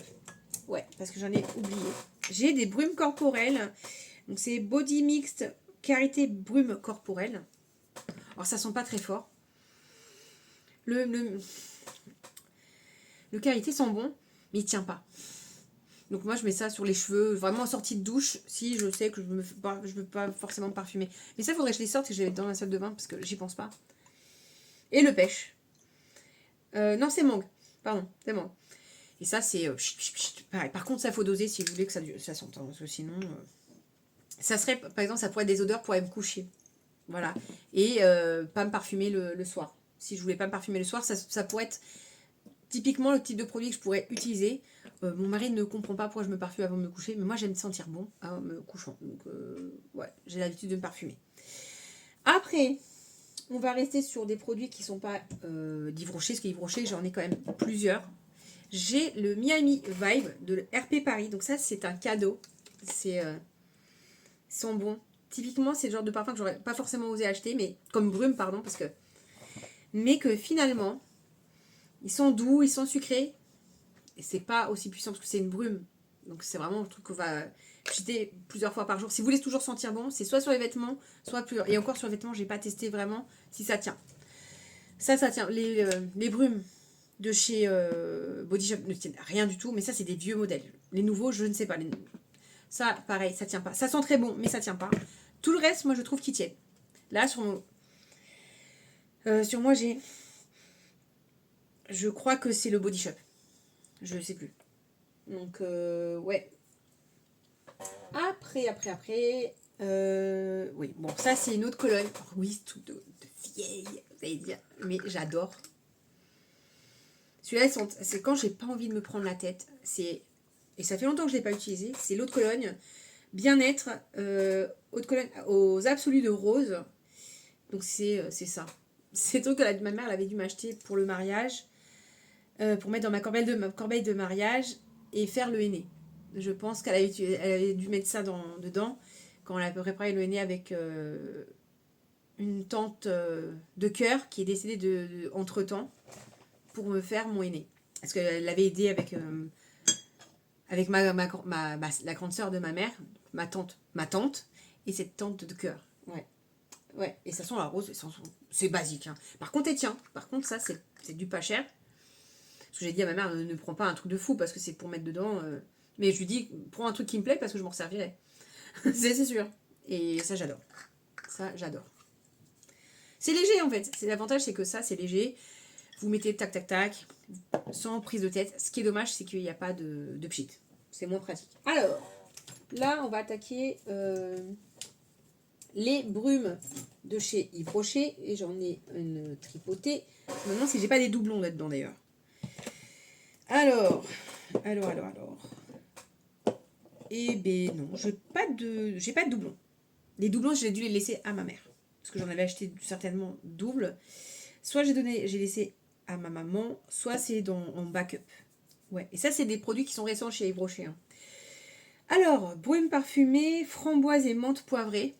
Ouais, parce que j'en ai oublié. J'ai des brumes corporelles. Donc c'est Body Mixed Karité Brume Corporelle. Alors ça sent pas très fort. Le Karité sent bon, mais il tient pas. Donc moi je mets ça sur les cheveux, vraiment en sortie de douche, si je sais que je veux pas forcément me parfumer. Mais ça, il faudrait que je les sorte et que je les mette dans la salle de bain parce que j'y pense pas. Et le pêche. Non, c'est mangue. Pardon, c'est mangue. Et ça, c'est pareil. Par contre, ça faut doser si vous voulez que ça sente. Hein, parce que sinon, ça serait, par exemple, ça pourrait être des odeurs pour aller me coucher. Voilà. Et pas me parfumer le soir. Si je voulais pas me parfumer le soir, ça pourrait être typiquement le type de produit que je pourrais utiliser. Mon mari ne comprend pas pourquoi je me parfume avant de me coucher, mais moi j'aime sentir bon en me couchant. Donc, ouais, j'ai l'habitude de me parfumer. Après, on va rester sur des produits qui sont pas d'Yves Rocher, parce qu'Yves Rocher, j'en ai quand même plusieurs. J'ai le Miami Vibe de RP Paris. Donc ça, c'est un cadeau. Ils sont bons. Typiquement, c'est le genre de parfum que j'aurais pas forcément osé acheter, mais comme brume, pardon, mais que finalement, ils sont doux, ils sont sucrés. Et c'est pas aussi puissant parce que c'est une brume. Donc c'est vraiment le truc qu'on va jeter plusieurs fois par jour. Si vous voulez toujours sentir bon, c'est soit sur les vêtements, soit plus. Et encore sur les vêtements, j'ai pas testé vraiment si ça tient. Ça tient. Les brumes de chez Body Shop ne tiennent rien du tout, mais ça c'est des vieux modèles. Les nouveaux, je ne sais pas. Ça, pareil, ça tient pas. Ça sent très bon, mais ça tient pas. Tout le reste, moi je trouve qu'ils tiennent. Là, sur moi, j'ai. Je crois que c'est le Body Shop. Je ne sais plus. Donc, ouais. Après. Oui, bon, ça c'est une autre colonne. Alors, oui, c'est tout de vieille, vous allez dire. Mais j'adore. Celui-là, c'est quand j'ai pas envie de me prendre la tête. Et ça fait longtemps que je ne l'ai pas utilisé. C'est l'eau de Cologne. Bien-être. Eau de Cologne aux absolus de rose. Donc c'est ça. C'est le truc que ma mère elle avait dû m'acheter pour le mariage. Pour mettre dans ma corbeille de mariage et faire le henné. Je pense qu'elle avait dû mettre ça dedans quand elle a préparé le henné avec une tante de cœur qui est décédée entre-temps pour me faire mon henné. Parce qu'elle l'avait aidé avec la grande sœur de ma mère, ma tante et cette tante de cœur. Ouais. Ouais, et ça sent la rose, c'est basique. Hein. Par contre, et tiens, par contre, ça, c'est du pas cher. Parce que j'ai dit à ma mère, ne prends pas un truc de fou parce que c'est pour mettre dedans. Mais je lui dis, prends un truc qui me plaît parce que je m'en servirai. c'est sûr. Et ça, j'adore. Ça, j'adore. C'est léger en fait. L'avantage, c'est que ça, c'est léger. Vous mettez tac, tac, tac, sans prise de tête. Ce qui est dommage, c'est qu'il n'y a pas de pchit. C'est moins pratique. Alors, là, on va attaquer les brumes de chez Yves Rocher. Et j'en ai une tripotée. Je me demande si j'ai pas des doublons là-dedans d'ailleurs. Alors. Eh ben non, j'ai pas de doublons. Les doublons, j'ai dû les laisser à ma mère. Parce que j'en avais acheté certainement double. Soit j'ai laissé à ma maman, soit c'est en backup. Ouais, et ça, c'est des produits qui sont récents chez Yves Rocher. Hein. Alors, brume parfumée, framboise et menthe poivrée.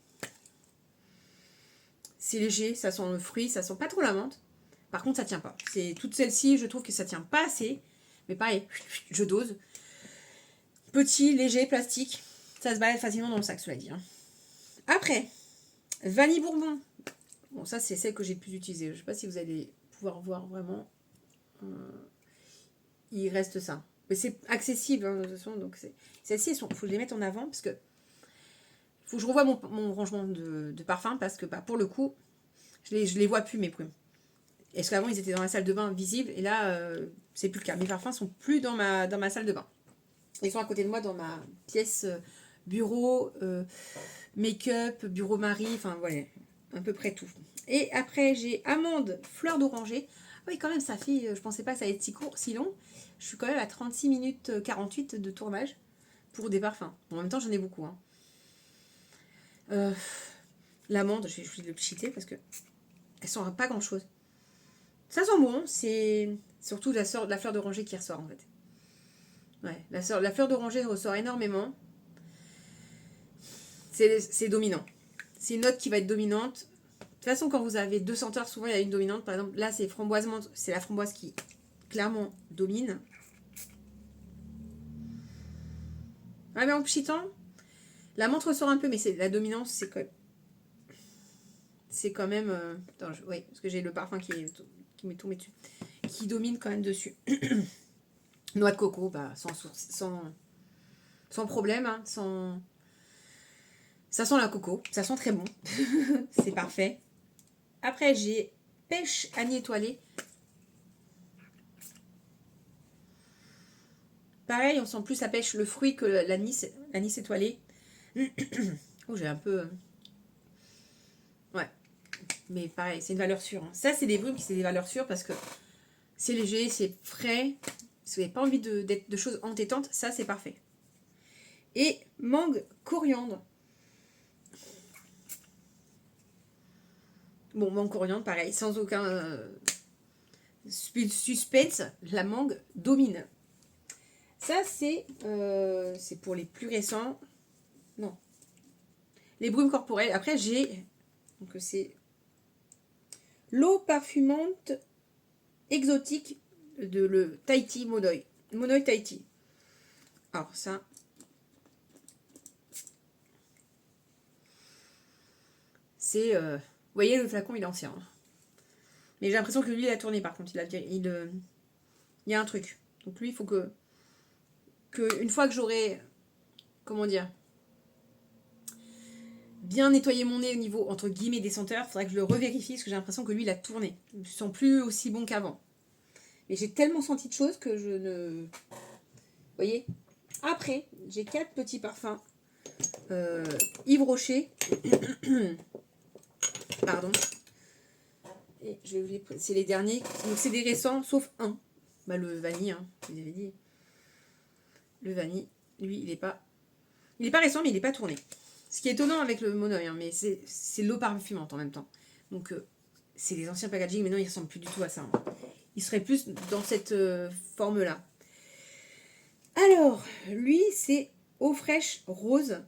C'est léger, ça sent le fruit, ça sent pas trop la menthe. Par contre, ça tient pas. C'est toutes celles-ci, je trouve que ça tient pas assez. Mais pareil, je dose. Petit, léger, plastique. Ça se balade facilement dans le sac, cela dit. Hein. Après, vanille bourbon. Bon, ça, c'est celle que j'ai le plus utilisée. Je sais pas si vous allez pouvoir voir vraiment. Il reste ça. Mais c'est accessible, hein, de toute façon. Donc celles-ci, il faut les mettre en avant parce que faut que je revoie mon rangement de parfums parce que bah, pour le coup, je les vois plus, mes brumes. Est-ce qu'avant, ils étaient dans la salle de bain visible et là, c'est plus le cas. Mes parfums sont plus dans ma salle de bain. Ils sont à côté de moi dans ma pièce bureau, make-up, bureau mari, enfin voilà, à peu près tout. Et après, j'ai amande, fleur d'oranger. Oui, quand même, ça fait, je pensais pas que ça allait être si long. Je suis quand même à 36 minutes 48 de tournage pour des parfums. Bon, en même temps, j'en ai beaucoup. Hein. L'amande, je vais le cheater parce que elle sent pas grand chose. Ça sent bon, c'est surtout la fleur d'oranger qui ressort en fait. Ouais, la fleur d'oranger ressort énormément. C'est dominant. C'est une note qui va être dominante. De toute façon, quand vous avez deux senteurs, souvent il y a une dominante. Par exemple, là c'est framboise menthe, c'est la framboise qui clairement domine. Ah mais en pchitant, la menthe ressort un peu, mais la dominance c'est quand même. Attends, oui, parce que j'ai le parfum qui m'est tombé dessus, qui domine quand même dessus. Noix de coco, bah sans problème, hein, ça sent la coco, ça sent très bon, c'est parfait. Après, j'ai pêche anis étoilé. Pareil, on sent plus la pêche, le fruit que l'anis étoilé. Oh, j'ai un peu... Ouais, mais pareil, c'est une valeur sûre. Hein. Ça, c'est des brumes qui c'est des valeurs sûres parce que c'est léger, c'est frais. Si vous n'avez pas envie de choses entêtantes, ça, c'est parfait. Et mangue coriandre. Bon, mangue coriandre, pareil, sans aucun suspense, la mangue domine. Ça, c'est pour les plus récents. Non. Les brumes corporelles. Après, j'ai... Donc, c'est l'eau parfumante exotique de le Tahiti Monoï. Monoï Tahiti. Alors, ça... C'est... vous voyez, le flacon, il est ancien. Hein. Mais j'ai l'impression que lui, il a tourné, par contre. Il y a un truc. Donc, lui, il faut que une fois que j'aurai... Comment dire, bien nettoyer mon nez au niveau, entre guillemets, des senteurs, il faudrait que je le revérifie, parce que j'ai l'impression que lui, il a tourné. Je ne sens plus aussi bon qu'avant. Mais j'ai tellement senti de choses que je ne... Vous voyez. Après, j'ai 4 petits parfums. Yves Rocher. Pardon. Et c'est les derniers. Donc c'est des récents, sauf un. Bah, le vanille, hein, je vous avais dit. Le vanille, lui, il est pas récent, mais il n'est pas tourné. Ce qui est étonnant avec le Monoï, hein, mais c'est l'eau parfumante en même temps. Donc, c'est les anciens packaging, mais non, il ne ressemble plus du tout à ça. Hein. Il serait plus dans cette forme-là. Alors, lui, c'est eau fraîche rose.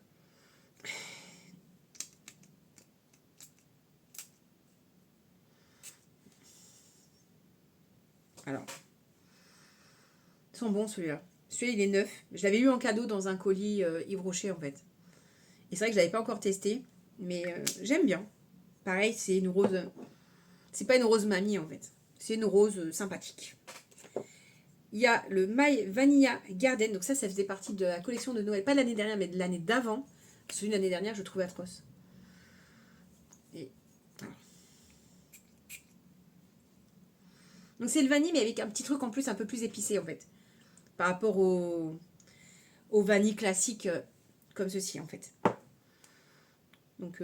Alors, ils sont bons celui-là. Celui-là, il est neuf. Je l'avais eu en cadeau dans un colis Yves Rocher, en fait. Et c'est vrai que je ne l'avais pas encore testé, mais j'aime bien. pareil, c'est une rose... C'est pas une rose mamie en fait. C'est une rose sympathique. Il y a le My Vanilla Garden. Donc ça faisait partie de la collection de Noël. Pas de l'année dernière, mais de l'année d'avant. Celui de l'année dernière, je le trouvais atroce. Et... Donc c'est le vanille, mais avec un petit truc en plus un peu plus épicé en fait. Par rapport au vanille classique comme ceci en fait. Donc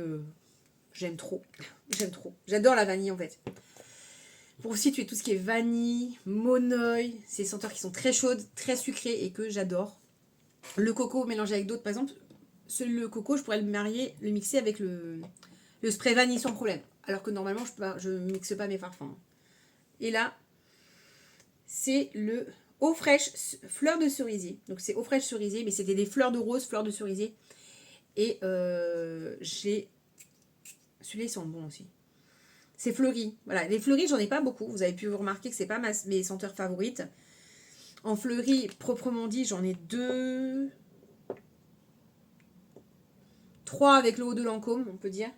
j'aime trop. J'aime trop. J'adore la vanille en fait. Pour situer tout ce qui est vanille, monoï, ces senteurs qui sont très chaudes, très sucrées et que j'adore. Le coco mélangé avec d'autres, par exemple, le coco, je pourrais le marier, le mixer avec le spray vanille sans problème. Alors que normalement, je ne mixe pas mes parfums. Et là, c'est le eau fraîche fleur de cerisier. Donc c'est eau fraîche cerisier, mais c'était des fleurs de rose, fleurs de cerisier. Et j'ai... Celui-là, ils sont bons aussi. C'est fleuri. Voilà, les fleuris, j'en ai pas beaucoup. Vous avez pu vous remarquer que c'est pas mes senteurs favorites. En fleuri, proprement dit, j'en ai 2... 3 avec le haut de Lancôme, on peut dire.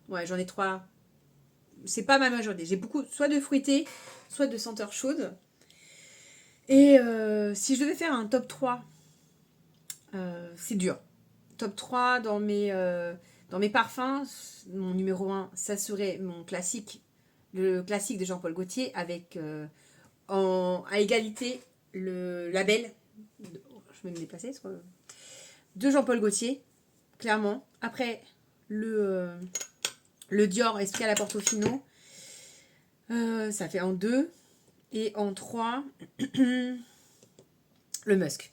Ouais, j'en ai 3. C'est pas ma majorité. J'ai beaucoup, soit de fruité, soit de senteurs chaudes. Et si je devais faire un top 3, c'est dur. Top 3 dans mes parfums, mon numéro 1, ça serait mon classique, le classique de Jean-Paul Gaultier, avec à égalité le label, je vais me déplacer, de Jean-Paul Gaultier, clairement. Après, le Dior Escale à Portofino, ça fait en 2. Et en 3, le Musk.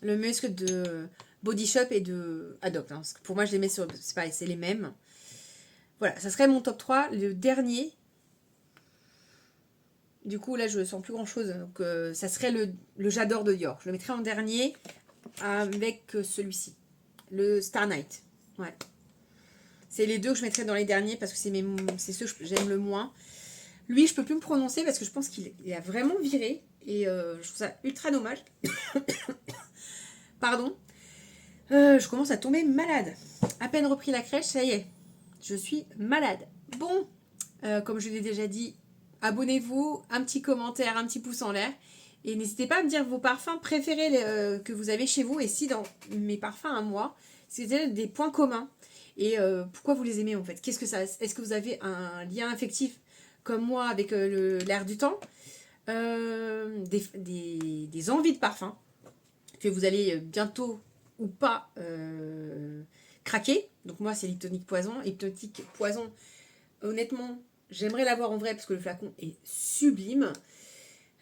Le Musk de Body Shop et de Adopt. Hein. Pour moi, je les mets sur... C'est pareil, c'est les mêmes. Voilà, ça serait mon top 3. Le dernier... Du coup, là, je ne sens plus grand-chose. Donc, ça serait le J'adore de Dior. Je le mettrais en dernier avec celui-ci. Le Star Night. Ouais. C'est les deux que je mettrais dans les derniers parce que c'est ceux que j'aime le moins. Lui, je peux plus me prononcer parce que je pense qu'il a vraiment viré. Et je trouve ça ultra dommage. Pardon. Je commence à tomber malade. À peine repris la crèche, ça y est. Je suis malade. Bon, comme je l'ai déjà dit, abonnez-vous, un petit commentaire, un petit pouce en l'air. Et n'hésitez pas à me dire vos parfums préférés que vous avez chez vous. Et si dans mes parfums à moi, c'était des points communs. Et pourquoi vous les aimez en fait. Est-ce que vous avez un lien affectif comme moi avec l'air du temps, des envies de parfum que vous allez bientôt ou pas craquer. Donc moi c'est l'Hypnotique Poison. Hypnotique Poison, honnêtement, j'aimerais l'avoir en vrai parce que le flacon est sublime.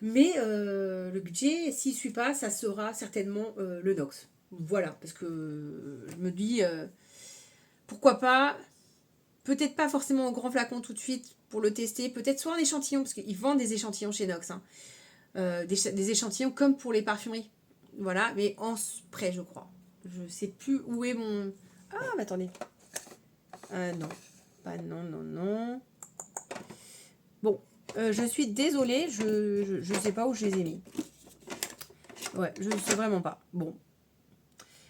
Mais le budget, s'il ne suit pas, ça sera certainement le Nox. Voilà, parce que je me dis, pourquoi pas, peut-être pas forcément au grand flacon tout de suite pour le tester, peut-être soit en échantillon, parce qu'ils vendent des échantillons chez Nox, hein. Des échantillons comme pour les parfumeries. Voilà, mais en spray, je crois. Je sais plus où est mon... Ah, mais attendez. Non. Pas non, non, non. Bon, je suis désolée, je sais pas où je les ai mis. Ouais, je ne sais vraiment pas. Bon.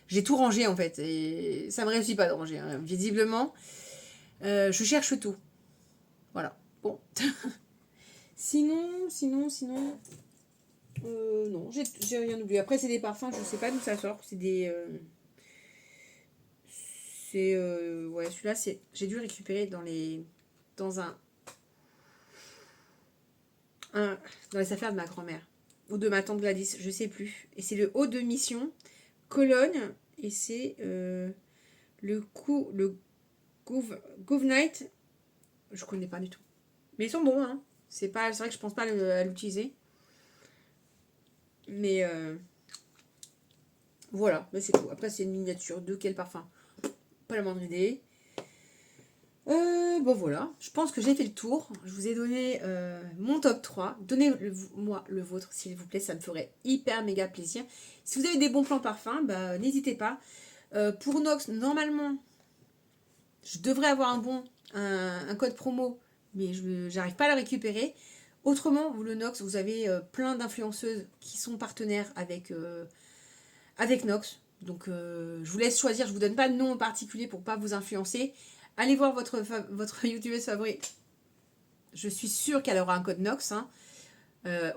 J'ai tout rangé, en fait, et ça me réussit pas de ranger, hein. Visiblement, je cherche tout. Voilà. Bon. sinon... non, j'ai rien oublié. Après, c'est des parfums, je sais pas d'où ça sort. C'est des... ouais, celui-là, j'ai dû récupérer dans dans les affaires de ma grand-mère. Ou de ma tante Gladys, je sais plus. Et c'est le Haut de Mission Cologne. Et c'est le Gouv Night. Je connais pas du tout. Mais ils sont bons, hein. C'est vrai que je pense pas à l'utiliser. Mais voilà, mais c'est tout. Après, c'est une miniature. De quel parfum? Pas la moindre idée. Bon voilà, je pense que j'ai fait le tour. Je vous ai donné mon top 3. Donnez-moi le vôtre, s'il vous plaît, ça me ferait hyper méga plaisir. Si vous avez des bons plans parfums, bah, n'hésitez pas. Pour Nox, normalement, je devrais avoir un code promo, mais j'arrive pas à le récupérer. Autrement, le Nox, vous avez plein d'influenceuses qui sont partenaires avec Nox. Donc je vous laisse choisir, je vous donne pas de nom en particulier pour pas vous influencer. Allez voir votre youtubeuse favorite. Je suis sûre qu'elle aura un code Nox. Hein.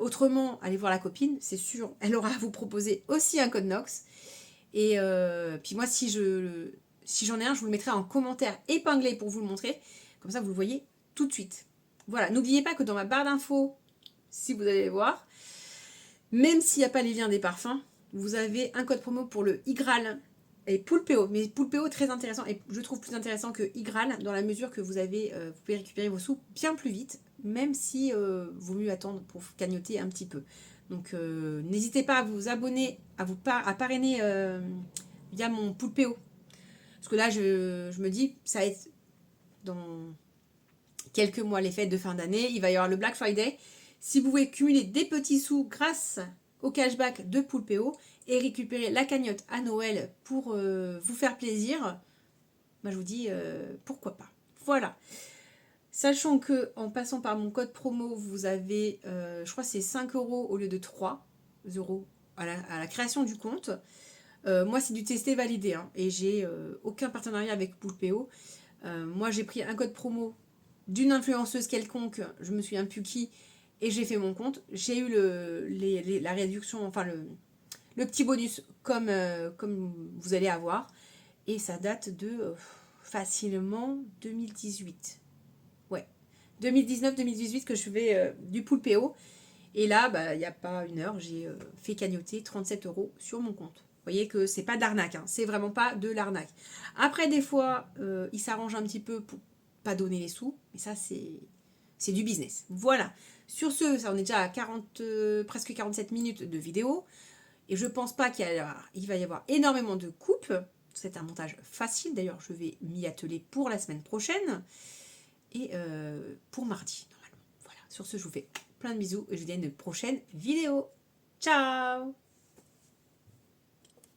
Autrement, allez voir la copine, c'est sûr, elle aura à vous proposer aussi un code Nox. Et puis moi, si j'en ai un, je vous le mettrai en commentaire épinglé pour vous le montrer. Comme ça, vous le voyez tout de suite. Voilà, n'oubliez pas que dans ma barre d'infos, si vous allez voir, même s'il n'y a pas les liens des parfums, vous avez un code promo pour le Igral et Poulpeo. Mais Poulpeo est très intéressant et je trouve plus intéressant que Igral dans la mesure que vous pouvez récupérer vos sous bien plus vite, même si vaut mieux attendre pour cagnotter un petit peu. Donc n'hésitez pas à vous abonner, à parrainer via mon Poulpeo. Parce que là, je me dis, ça va être dans quelques mois les fêtes de fin d'année, il va y avoir le Black Friday. Si vous pouvez cumuler des petits sous grâce au cashback de Poulpeo et récupérer la cagnotte à Noël pour vous faire plaisir, moi je vous dis pourquoi pas. Voilà. Sachant que en passant par mon code promo, vous avez, je crois c'est 5 euros au lieu de 3 euros à la création du compte. Moi c'est du testé validé hein, et j'ai aucun partenariat avec Poulpeo. Moi j'ai pris un code promo d'une influenceuse quelconque, je me souviens plus qui, et j'ai fait mon compte. J'ai eu la réduction, enfin le petit bonus comme vous allez avoir. Et ça date de facilement 2018. Ouais, 2019-2018 que je fais du Poulpeo. Et là, bah, il n'y a pas une heure, j'ai fait cagnotter 37 euros sur mon compte. Vous voyez que c'est pas d'arnaque, hein. C'est vraiment pas de l'arnaque. Après, des fois, ils s'arrangent un petit peu pour pas donner les sous, mais ça, c'est du business. Voilà. Sur ce, ça on est déjà à presque 47 minutes de vidéo. Et je pense pas il va y avoir énormément de coupes. C'est un montage facile. D'ailleurs, je vais m'y atteler pour la semaine prochaine. Et pour mardi, normalement. Voilà. Sur ce, je vous fais plein de bisous et je vous dis à une prochaine vidéo. Ciao!